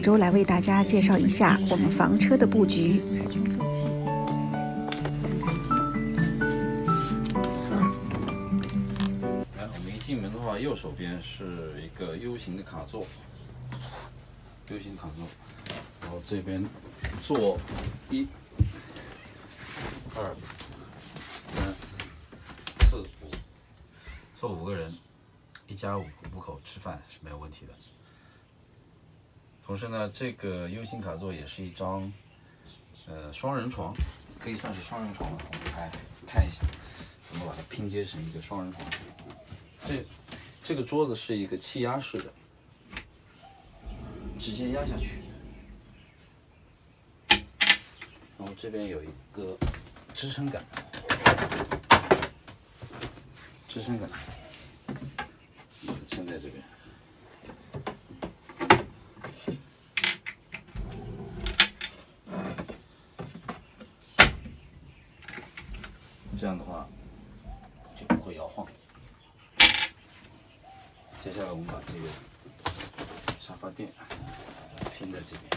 周来为大家介绍一下我们房车的布局。我们一进门的话，右手边是一个 U 型的卡座，U 型卡座，然后这边坐1、2、3、4、5，坐5个人，一家5口吃饭是没有问题的。同时呢，这个 U 型卡座也是一张双人床，可以算是双人床了。我们来看一下怎么把它拼接成一个双人床。这个桌子是一个气压式的，直接压下去。然后这边有一个支撑杆，撑在这边。这样的话就不会摇晃。接下来我们把这个沙发垫拼在这边。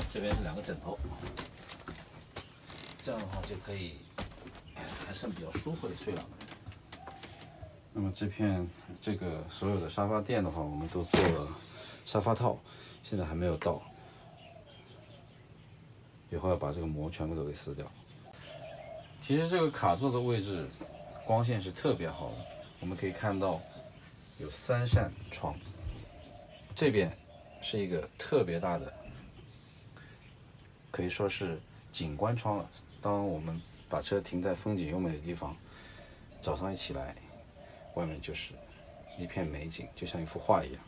这边是2个枕头，这样的话就可以还算比较舒服的睡了。那么这个所有的沙发垫的话，我们都做了沙发套，现在还没有到，以后要把这个膜全部都给撕掉。其实这个卡座的位置光线是特别好的，我们可以看到有3扇窗，这边是一个特别大的，可以说是景观窗了。当我们把车停在风景优美的地方，早上一起来，外面就是一片美景，就像一幅画一样。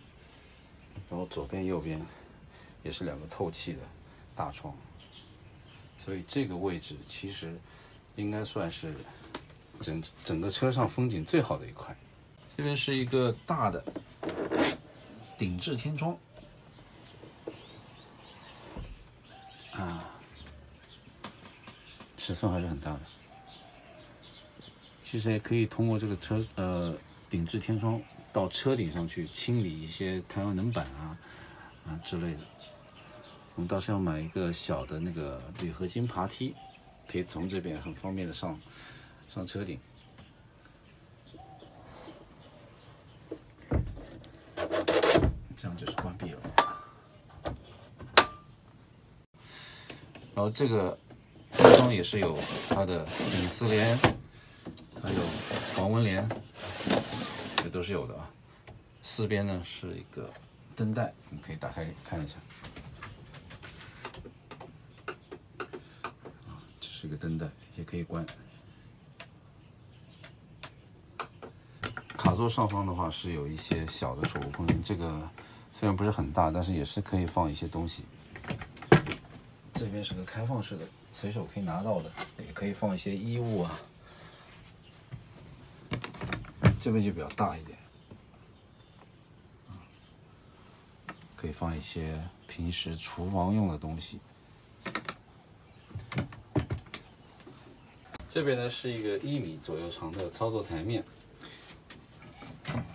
然后左边右边也是2个透气的大窗，所以这个位置其实应该算是整个车上风景最好的一块。这边是一个大的顶置天窗尺寸还是很大的。其实也可以通过这个顶置天窗到车顶上去清理一些太阳能板之类的。我们倒是要买一个小的那个铝合金爬梯，可以从这边很方便的上车顶。这样就是关闭了。然后这个天窗也是有它的隐私帘，还有防蚊帘，这都是有的啊。4边呢是一个灯带，你可以打开看一下。这是一个灯带，也可以关。卡座上方的话是有一些小的储物空间，这个虽然不是很大，但是也是可以放一些东西。这边是个开放式的，随手可以拿到的，也可以放一些衣物啊。这边就比较大一点，可以放一些平时厨房用的东西。这边呢是一个1米左右长的操作台面，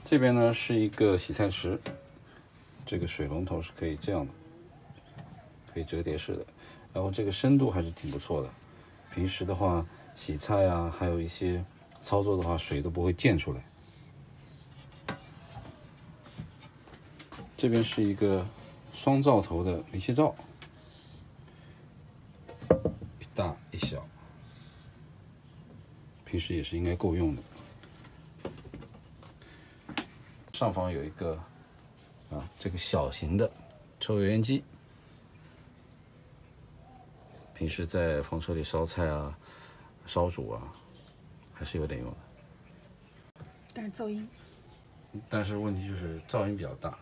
这边呢是一个洗菜池，这个水龙头是可以这样的，可以折叠式的，然后这个深度还是挺不错的。平时的话洗菜啊，还有一些操作的话，水都不会溅出来。这边是一个双灶头的煤气灶，一大一小，平时也是应该够用的。上方有一个这个小型的抽油烟机，平时在房车里烧菜啊、烧煮啊，还是有点用的。但是问题就是噪音比较大，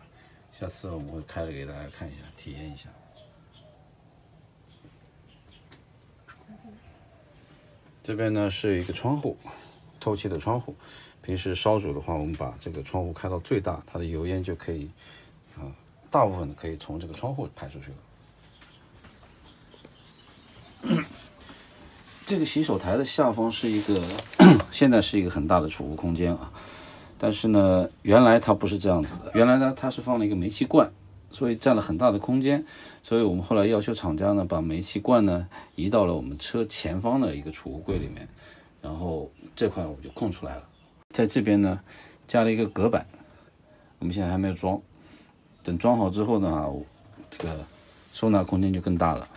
下次我们会开了给大家看一下，体验一下。这边呢是一个窗户，透气的窗户。平时烧煮的话，我们把这个窗户开到最大，它的油烟就可以大部分可以从这个窗户排出去了。这个洗手台的下方是一个，现在是一个很大的储物空间啊。但是呢，原来它不是这样子的，原来呢它是放了一个煤气罐，所以占了很大的空间。所以我们后来要求厂家呢，把煤气罐呢移到了我们车前方的一个储物柜里面，然后这块我就空出来了。在这边呢，加了一个隔板，我们现在还没有装，等装好之后呢，这个收纳空间就更大了。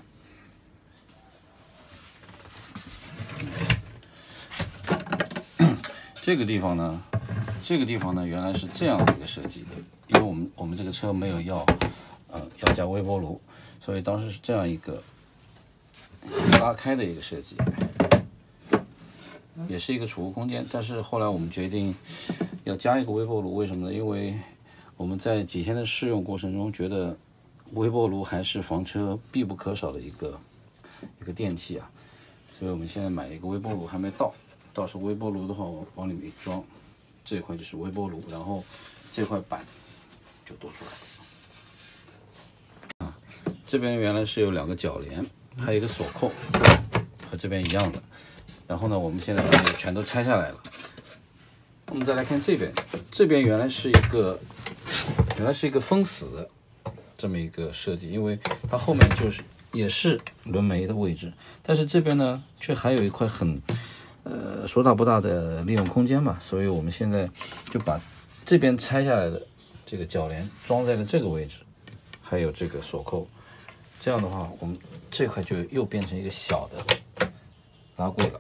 这个地方呢，原来是这样的一个设计，因为我们这个车没有要加微波炉，所以当时是这样一个拉开的一个设计，也是一个储物空间。但是后来我们决定要加一个微波炉，为什么呢？因为我们在几天的试用过程中，觉得微波炉还是房车必不可少的一个电器啊，所以我们现在买一个微波炉还没到。到时候微波炉的话，我往里面一装，这块就是微波炉，然后这块板就多出来了。这边原来是有2个铰链，还有一个锁扣，和这边一样的。然后呢，我们现在把这个全都拆下来了。我们再来看这边，这边原来是一个封死的这么一个设计，因为它后面也是轮眉的位置，但是这边呢却还有一块很说大不大的利用空间吧，所以我们现在就把这边拆下来的这个铰链装在了这个位置，还有这个锁扣，这样的话，我们这块就又变成一个小的拉柜了，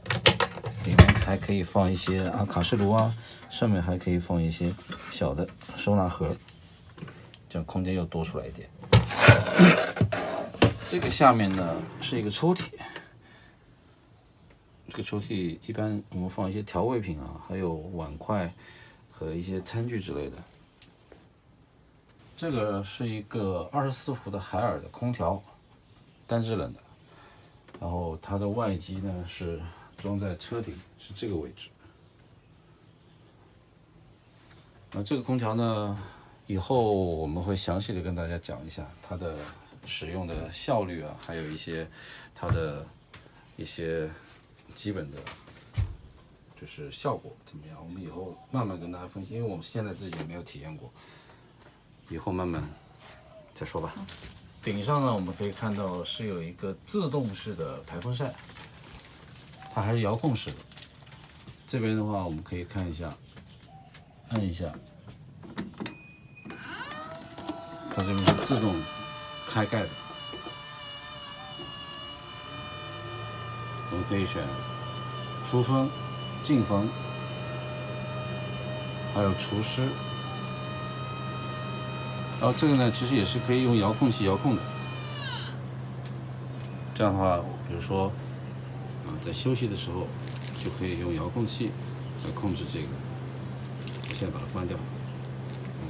里面还可以放一些卡式炉啊，上面还可以放一些小的收纳盒，这样空间又多出来一点。这个下面呢是一个抽屉。这个抽屉一般我们放一些调味品啊，还有碗筷和一些餐具之类的。这个是一个24伏的海尔的空调，单制冷的，然后它的外机呢是装在车顶，是这个位置。这个空调呢，以后我们会详细的跟大家讲一下它的使用的效率啊，还有一些它的一些基本的就是效果怎么样，我们以后慢慢跟大家分析，因为我们现在自己也没有体验过，以后慢慢再说吧。顶上呢，我们可以看到是有一个自动式的排风扇，它还是遥控式的。这边的话，我们可以看一下，按一下，它这边是自动开盖的。我们可以选出风、进风，还有除湿。然后这个呢，其实也是可以用遥控器遥控的。这样的话，比如说在休息的时候，就可以用遥控器来控制这个。我现在把它关掉，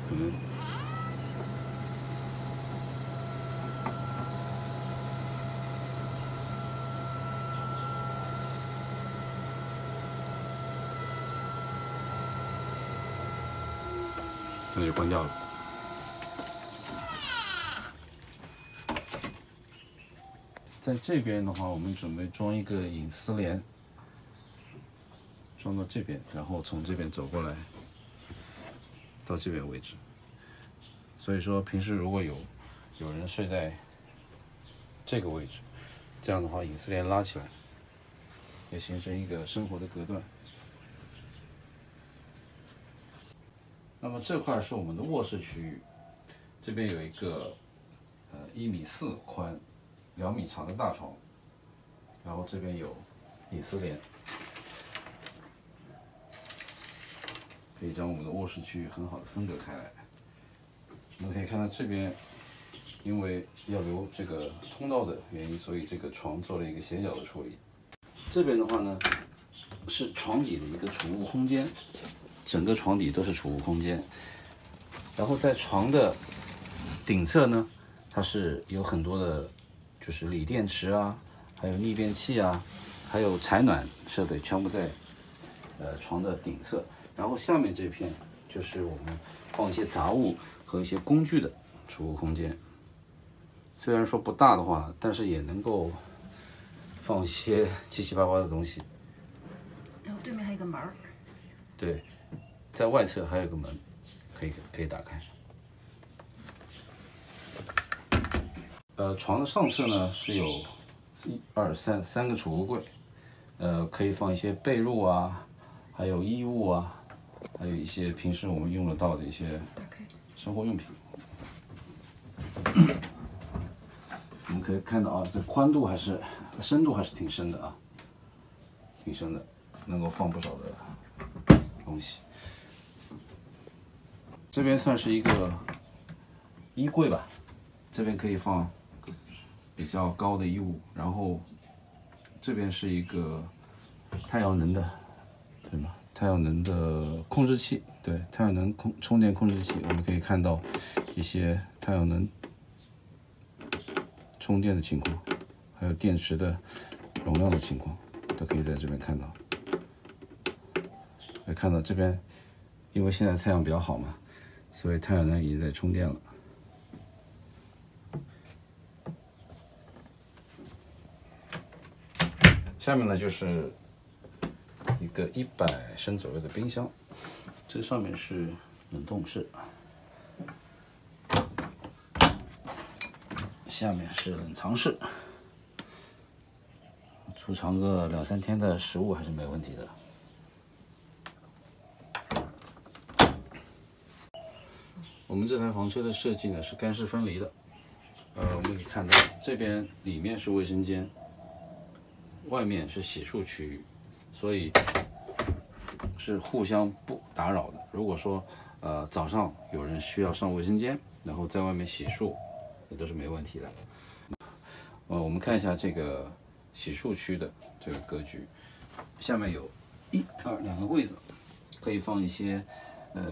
可能。那就关掉了。在这边的话，我们准备装一个隐私帘，装到这边，然后从这边走过来到这边为止。所以说，平时如果有人睡在这个位置，这样的话，隐私帘拉起来，也形成一个生活的隔断。那么这块是我们的卧室区域，这边有一个1.4米宽、2米长的大床，然后这边有隐私帘，可以将我们的卧室区域很好的分隔开来。我们可以看到这边，因为要留这个通道的原因，所以这个床做了一个斜角的处理。这边的话呢，是床底的一个储物空间。整个床底都是储物空间，然后在床的顶侧呢，它是有很多的，就是锂电池啊，还有逆变器啊，还有采暖设备，全部在床的顶侧。然后下面这片就是我们放一些杂物和一些工具的储物空间。虽然说不大的话，但是也能够放一些七七八八的东西。然后对面还有个门儿。对，在外侧还有个门，可以打开。床的上侧呢是有三个储物柜，可以放一些被褥啊，还有衣物啊，还有一些平时我们用得到的一些生活用品。我们可以看到啊，这深度还是挺深的啊，挺深的，能够放不少的东西。这边算是一个衣柜吧，这边可以放比较高的衣物，然后这边是一个太阳能的，对吗？太阳能的控制器，对，太阳能充电控制器，我们可以看到一些太阳能充电的情况，还有电池的容量的情况，都可以在这边看到。可以看到这边，因为现在太阳比较好嘛，所以太阳能已经在充电了。下面呢就是一个100升左右的冰箱，这上面是冷冻室，下面是冷藏室，储藏个2、3天的食物还是没问题的。我们这台房车的设计呢是干湿分离的，我们可以看到这边里面是卫生间，外面是洗漱区域，所以是互相不打扰的。如果说早上有人需要上卫生间，然后在外面洗漱，也都是没问题的。我们看一下这个洗漱区的这个格局，下面有2个柜子，可以放一些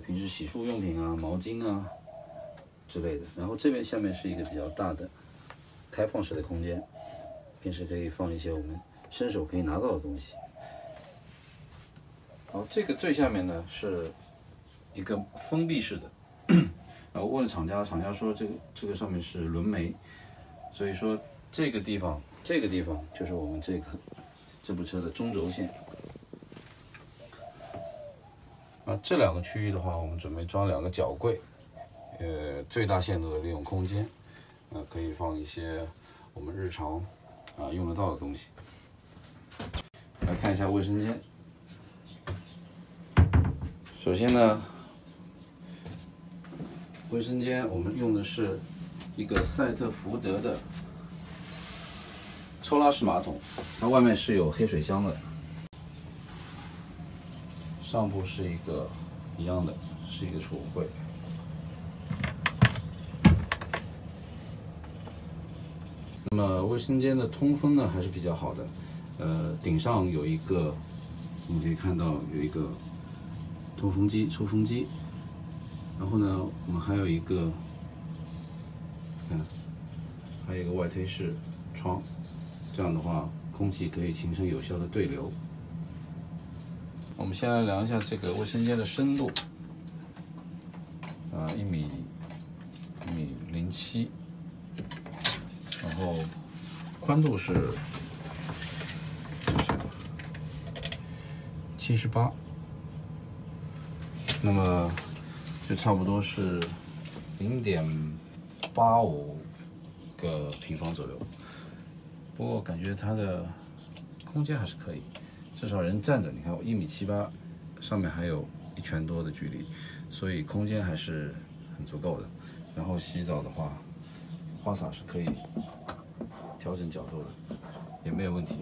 平时洗漱用品啊、毛巾啊之类的。然后这边下面是一个比较大的开放式的空间，平时可以放一些我们伸手可以拿到的东西。好，这个最下面呢是一个封闭式的，然后问了厂家说这个上面是轮眉，所以说这个地方就是我们这部车的中轴线。这2个区域的话，我们准备装2个脚柜，最大限度的利用空间，可以放一些我们日常用得到的东西。来看一下卫生间。首先呢，卫生间我们用的是一个赛特福德的抽拉式马桶，它外面是有黑水箱的，上部是一个一样的，是一个储物柜。那么卫生间的通风呢还是比较好的，顶上有一个，我们可以看到有一个通风机、抽风机，然后呢，我们还有一个，还有一个外推式窗，这样的话，空气可以形成有效的对流。我们先来量一下这个卫生间的深度，1米07，然后宽度是78，那么就差不多是0.85个平方左右。不过感觉它的空间还是可以，至少人站着，你看我1.78米，上面还有1拳多的距离，所以空间还是很足够的。然后洗澡的话，花洒是可以调整角度的，也没有问题。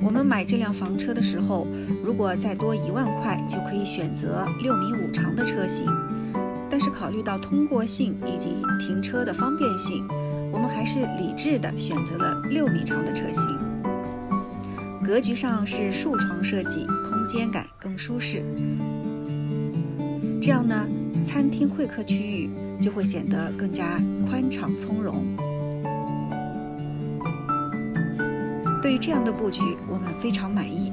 我们买这辆房车的时候，如果再多1万块，就可以选择6.5米长的车型。但是考虑到通过性以及停车的方便性，我们还是理智的选择了6米长的车型。格局上是竖床设计，空间感更舒适。这样呢，餐厅会客区域就会显得更加宽敞从容。对于这样的布局，我们非常满意。